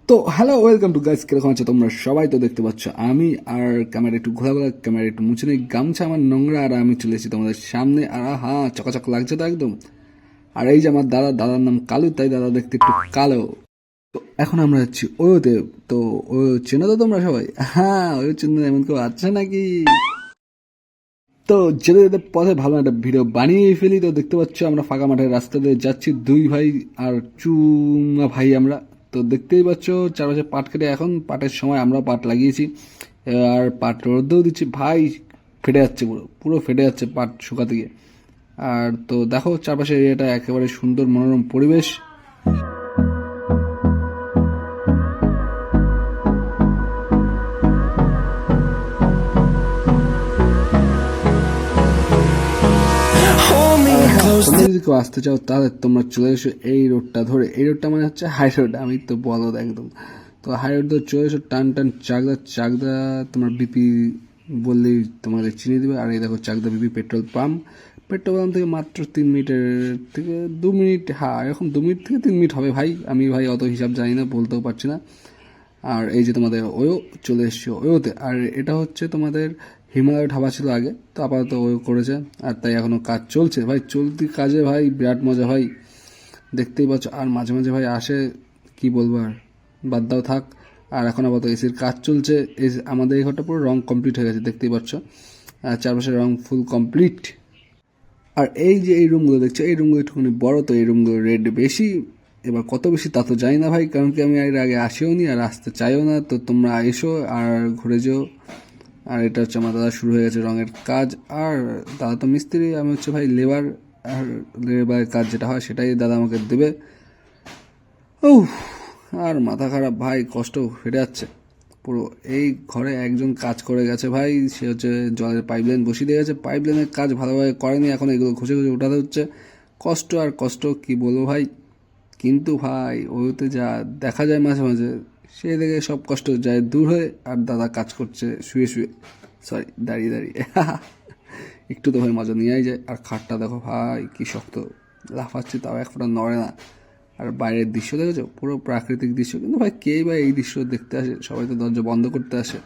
তো hello, welcome to guys. কিরকম আছে তোমরা সবাই? তো দেখতে পাচ্ছ আমি আর ক্যামেরা একটু ঘোরাঘোরা, ক্যামেরা একটু মুছে নেই, গামছা আমার নোংরা, আর আমি চলে এসেছি তোমাদের সামনে। আর হ্যাঁ, চকাচক লাগছে তো একদম। আর এই যে আমার দাদার নাম কালু, তাই দাদা দেখতে একটু কালো। তো এখন আমরা যাচ্ছি ওয়োতে। তো ও চেনো তো তোমরা সবাই? হ্যাঁ, ওই চেনো এমন কেউ আছে নাকি? তো যেতে যেতে পথে ভালো একটা ভিডিও বানিয়ে ফেলি। তো দেখতে পাচ্ছ আমরা ফাঁকা মাঠের রাস্তা দিয়ে যাচ্ছি, দুই ভাই আর চুমা ভাই আমরা। তো দেখতেই পাচ্ছ চারপাশে পাট কেটে, এখন পাটের সময় আমরা পাট লাগিয়েছি। আর পাট রোদেও দিচ্ছি ভাই, ফেটে যাচ্ছে, পুরো পুরো ফেটে যাচ্ছে পাট শুকাতে গিয়ে। আর তো দেখো চারপাশে এরিয়াটা একেবারে সুন্দর মনোরম পরিবেশ। আর হ্যাঁ, তোমরা যদি কেউ আসতে চাও তাহলে তোমরা চলে এসো এই রোডটা ধরে। এই রোডটা মানে হচ্ছে হাই রোড, আমি তো বলদ একদম। তো হাই রোড ধরে চলে এসো, টান টান চাকদা চাকদা, তোমার বিপি বললেই তোমাদের চিনিয়ে দেবে। আর এই দেখো Chakdah BP petrol pump. Petrol pump থেকে মাত্র 3 মিনিটের থেকে 2 মিনিট, হ্যাঁ এরকম 2 মিনিট থেকে 3 মিনিট হবে ভাই। আমি ভাই অত হিসাব জানি না, বলতেও পারছি না। আর এই যে তোমাদের ওয়ো, চলে এসছে ওয়োতে। আর এটা হচ্ছে তোমাদের হিমালয় ধাবা ছিল আগে, তো আপাতত ওয়ো করেছে। আর তাই এখনো কাজ চলছে ভাই, চলতি কাজে ভাই বিরাট মজা ভাই, দেখতেই পাচ্ছ। আর মাঝে মাঝে ভাই আসে, কি বলবো আর, বাদ দাও থাক। আর এখন আপাতত এসির কাজ চলছে। আমাদের এই ঘরটা পুরো রং কমপ্লিট হয়ে গেছে, দেখতেই পাচ্ছ। আর চারপাশে রং ফুল কমপ্লিট। আর এই যে এই রুমগুলো দেখছো, এই রুমগুলো একটুখানি বড়, তো এই রুমগুলো রেট বেশি। এবার কত বেশি তা তো জানি না ভাই, কারণ কি আমি এর আগে আসিও নি আর আসতে চাইও না। তো তোমরা এসো আর ঘুরে যেও। আর এটা হচ্ছে আমার দাদা, শুরু হয়ে গেছে রঙের কাজ। আর দাদা তো মিস্ত্রি, আমি হচ্ছে ভাই লেবার। আর লেবারের কাজ যেটা হয় সেটাই দাদা আমাকে দেবে। উফ, আর মাথা খারাপ ভাই, কষ্ট ফেটে যাচ্ছে পুরো। এই ঘরে একজন কাজ করে গেছে ভাই, সে হচ্ছে জলের পাইপলাইন বসিয়ে দিয়ে গেছে। পাইপলাইনের কাজ ভালোভাবে করেনি, এখন এগুলো ঘষে ঘষে উঠাতে হচ্ছে। কষ্ট আর কষ্ট, কি বলবো ভাই। কিন্তু ভাই ওতে যা দেখা যায় মাঝে মাঝে, সে দেখে সব কষ্ট যায় দূর হয়ে। আর দাদা কাজ করছে শুয়ে শুয়ে, সরি দাঁড়িয়ে দাঁড়িয়ে। একটু তো ভাই মজা নিয়েই যায়। আর খাটটা দেখো ভাই কি শক্ত, লাফাচ্ছে তাও এক ফোঁটা নড়ে না। আর বাইরের দৃশ্য দেখেছো, পুরো প্রাকৃতিক দৃশ্য। কিন্তু ভাই কে ভাই এই দৃশ্য দেখতে আসে? সবাই তো দরজা বন্ধ করতে আসে।